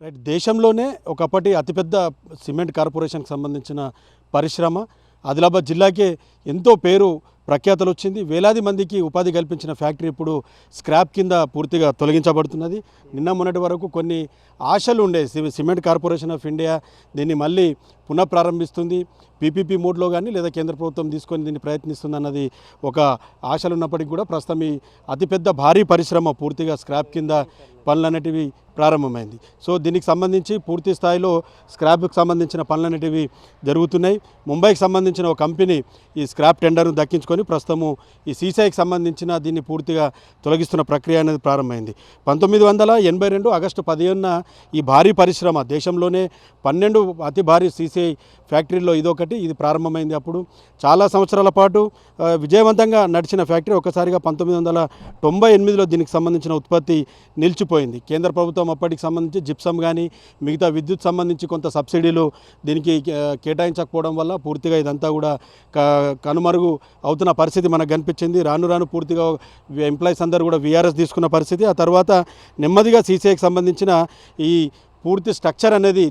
Right. దేశంలోనే ఒకప్పటి అతిపెద్ద సిమెంట్ కార్పొరేషన్కి సంబంధించిన పరిశ్రమ ఆదిలాబాద్ జిల్లాకే ఎంతో పేరు ప్రఖ్యాతలు వచ్చింది. వేలాది మందికి ఉపాధి కల్పించిన ఫ్యాక్టరీ ఇప్పుడు స్క్రాప్ కింద పూర్తిగా తొలగించబడుతున్నది. నిన్న మొన్నటి వరకు కొన్ని ఆశలు ఉండే సిమెంట్ కార్పొరేషన్ ఆఫ్ ఇండియా దీన్ని మళ్ళీ పునఃప్రారంభిస్తుంది, పీపీపీ మోడ్లో కానీ లేదా కేంద్ర ప్రభుత్వం తీసుకొని దీన్ని ప్రయత్నిస్తుంది అన్నది ఒక ఆశలు ఉన్నప్పటికీ కూడా ప్రస్తుతం ఈ అతిపెద్ద భారీ పరిశ్రమ పూర్తిగా స్క్రాప్ కింద పనులన్నిటివి ప్రారంభమైంది. సో దీనికి సంబంధించి పూర్తి స్థాయిలో స్క్రాప్కి సంబంధించిన పనులన్నిటివి జరుగుతున్నాయి. ముంబైకి సంబంధించిన ఒక కంపెనీ ఈ స్క్రాప్ టెండర్ను దక్కించుకొని ప్రస్తుతము ఈ సీసీఐకి సంబంధించిన దీన్ని పూర్తిగా తొలగిస్తున్న ప్రక్రియ అనేది ప్రారంభమైంది. 1982 ఆగస్టు 15న ఈ భారీ పరిశ్రమ దేశంలోనే 12 అతి భారీ సీసీఐ ఫ్యాక్టరీలో ఇదొకటి. ఇది ప్రారంభమైంది. అప్పుడు చాలా సంవత్సరాల పాటు విజయవంతంగా నడిచిన ఫ్యాక్టరీ ఒకసారిగా 1998లో దీనికి సంబంధించిన ఉత్పత్తి నిలిచిపోయింది. కేంద్ర ప్రభుత్వం అప్పటికి సంబంధించి జిప్సమ్ కానీ మిగతా విద్యుత్ సంబంధించి కొంత సబ్సిడీలు దీనికి కేటాయించకపోవడం వల్ల పూర్తిగా ఇదంతా కూడా కనుమరుగు అవుతున్న పరిస్థితి మనకు కనిపించింది. రాను రాను పూర్తిగా ఎంప్లాయీస్ అందరూ కూడా వీఆర్ఎస్ తీసుకున్న పరిస్థితి. ఆ తర్వాత నెమ్మదిగా సీసీఐకి సంబంధించిన ఈ పూర్తి స్ట్రక్చర్ అనేది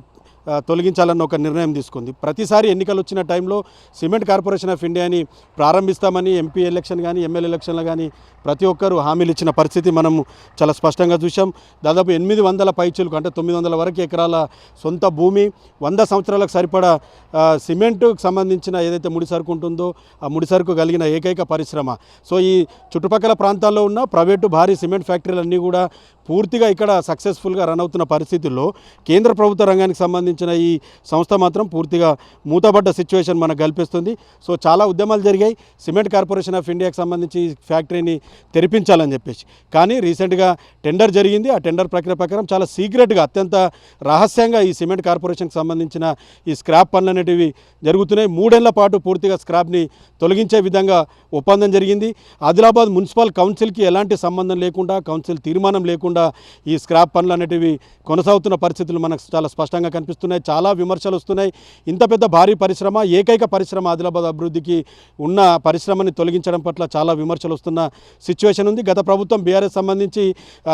తొలగించాలన్న ఒక నిర్ణయం తీసుకుంది. ప్రతిసారి ఎన్నికలు వచ్చిన టైంలో సిమెంట్ కార్పొరేషన్ ఆఫ్ ఇండియాని ప్రారంభిస్తామని ఎంపీ ఎలక్షన్ కానీ ఎమ్మెల్యే ఎలక్షన్లు కానీ ప్రతి ఒక్కరూ హామీలు ఇచ్చిన పరిస్థితి మనం చాలా స్పష్టంగా చూసాం. దాదాపు 800 పైచులకు అంటే 900 వరకు ఎకరాల సొంత భూమి, 100 సంవత్సరాలకు సరిపడా సిమెంటుకు సంబంధించిన ఏదైతే ముడి సరుకు ఉంటుందో ఆ ముడి సరుకు కలిగిన ఏకైక పరిశ్రమ. సో ఈ చుట్టుపక్కల ప్రాంతాల్లో ఉన్న ప్రైవేటు భారీ సిమెంట్ ఫ్యాక్టరీలన్నీ కూడా పూర్తిగా ఇక్కడ సక్సెస్ఫుల్గా రన్ అవుతున్న పరిస్థితుల్లో కేంద్ర ప్రభుత్వ రంగానికి సంబంధించిన ఈ సంస్థ మాత్రం పూర్తిగా మూతబడ్డ సిచ్యువేషన్ మనకు కల్పిస్తుంది. సో చాలా ఉద్యమాలు జరిగాయి సిమెంట్ కార్పొరేషన్ ఆఫ్ ఇండియాకి సంబంధించి ఈ ఫ్యాక్టరీని తెరిపించాలని చెప్పేసి. కానీ రీసెంట్గా టెండర్ జరిగింది. ఆ టెండర్ ప్రక్రియ ప్రకారం చాలా సీక్రెట్గా అత్యంత రహస్యంగా ఈ సిమెంట్ కార్పొరేషన్కి సంబంధించిన ఈ స్క్రాప్ పనులు అనేటివి జరుగుతున్నాయి. 3 ఏళ్ల పాటు పూర్తిగా స్క్రాప్ని తొలగించే విధంగా ఒప్పందం జరిగింది. ఆదిలాబాద్ మున్సిపల్ కౌన్సిల్కి ఎలాంటి సంబంధం లేకుండా, కౌన్సిల్ తీర్మానం లేకుండా ఈ స్క్రాప్ పనులు అనేటివి కొనసాగుతున్న పరిస్థితులు మనకు చాలా స్పష్టంగా కనిపిస్తున్నాయి. చాలా విమర్శలు వస్తున్నాయి. ఇంత పెద్ద భారీ పరిశ్రమ, ఏకైక పరిశ్రమ ఆదిలాబాద్ అభివృద్ధికి ఉన్న పరిశ్రమని తొలగించడం పట్ల చాలా విమర్శలు వస్తున్న సిచ్యువేషన్ ఉంది. గత ప్రభుత్వం బీఆర్ఎస్ సంబంధించి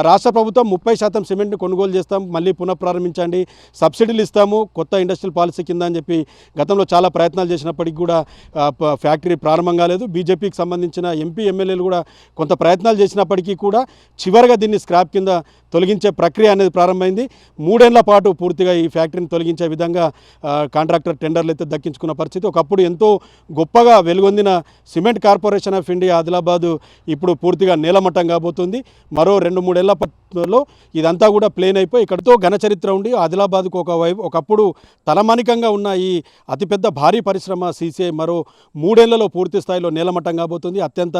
రాష్ట్ర ప్రభుత్వం 30% సిమెంట్ని కొనుగోలు చేస్తాం, మళ్ళీ పునఃప్రారంభించండి, సబ్సిడీలు ఇస్తాము కొత్త ఇండస్ట్రియల్ పాలసీ కింద అని చెప్పి గతంలో చాలా ప్రయత్నాలు చేసినప్పటికీ కూడా ఫ్యాక్టరీ ప్రారంభం కాలేదు. బీజేపీకి సంబంధించిన ఎంపీ ఎమ్మెల్యేలు కూడా కొంత ప్రయత్నాలు చేసినప్పటికీ కూడా చివరిగా దీన్ని స్క్రాప్ కింద తొలగించే ప్రక్రియ అనేది ప్రారంభమైంది. 3 ఏళ్ల పాటు పూర్తిగా ఈ ఫ్యాక్టరీని తొలగించే విధంగా కాంట్రాక్టర్ టెండర్లు అయితే దక్కించుకున్న పరిస్థితి. ఒకప్పుడు ఎంతో గొప్పగా వెలుగొందిన cement corporation of India Adilabad ఇప్పుడు పూర్తిగా నేలమట్టం కాబోతుంది. మరో 2-3 ఏళ్లలో ఇదంతా కూడా ప్లేన్ అయిపోయి ఇక్కడితో ఘన చరిత్ర ఉండి ఆదిలాబాద్కు ఒకప్పుడు తలమానికంగా ఉన్న ఈ అతిపెద్ద భారీ పరిశ్రమ సీసీఐ మరో 3 ఏళ్లలో పూర్తి స్థాయిలో నేలమట్టం కాబోతుంది. అత్యంత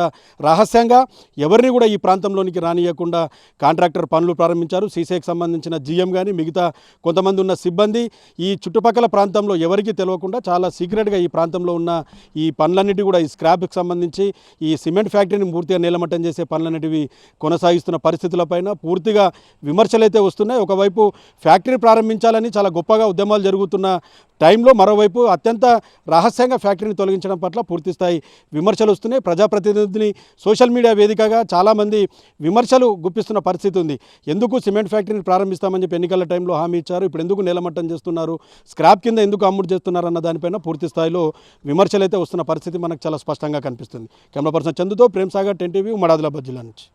రహస్యంగా ఎవరిని కూడా ఈ ప్రాంతంలోనికి రానియకుండా కాంట్రాక్టర్ పనులు ప్రారంభించారు. సీసీఐకి సంబంధించిన జీఎం కానీ మిగతా కొంతమంది ఉన్న సిబ్బంది ఈ చుట్టుపక్కల ప్రాంతంలో ఎవరికి తెలియకుండా చాలా సీక్రెట్గా ఈ ప్రాంతంలో ఉన్న ఈ పనులన్నిటి కూడా ఈ స్క్రాప్కి సంబంధించి ఈ సిమెంట్ ఫ్యాక్టరీని పూర్తిగా నేలమట్టం చేసే పనులన్నిటివి కొనసాగిస్తున్న పరిస్థితులపైన పూర్తిగా విమర్శలు అయితే వస్తున్నాయి. ఒకవైపు ఫ్యాక్టరీ ప్రారంభించాలని చాలా గొప్పగా ఉద్యమాలు జరుగుతున్న టైంలో మరోవైపు అత్యంత రహస్యంగా ఫ్యాక్టరీని తొలగించడం పట్ల పూర్తిస్థాయి విమర్శలు వస్తున్నాయి. ప్రజాప్రతినిధిని సోషల్ మీడియా వేదికగా చాలామంది విమర్శలు గుప్పిస్తున్న పరిస్థితి ఉంది. ఎందుకు సిమెంట్ ఫ్యాక్టరీని ప్రారంభిస్తామని చెప్పి ఎన్నికల టైంలో హామీ ఇచ్చారు, ఇప్పుడు ఎందుకు నేలమట్టం చేస్తున్నారు, స్క్రాప్ కింద ఎందుకు అమ్ముడు చేస్తున్నారు అన్న దానిపైన పూర్తి స్థాయిలో విమర్శలు అయితే వస్తున్న పరిస్థితి మనకు చాలా స్పష్టంగా కనిపిస్తుంది. కెమెరా పర్సన్ చందుతో ప్రేమ్ సాగర్, 10 టీవీ, ఉమ్మడి ఆదిలాబాద్ జిల్లా నుంచి.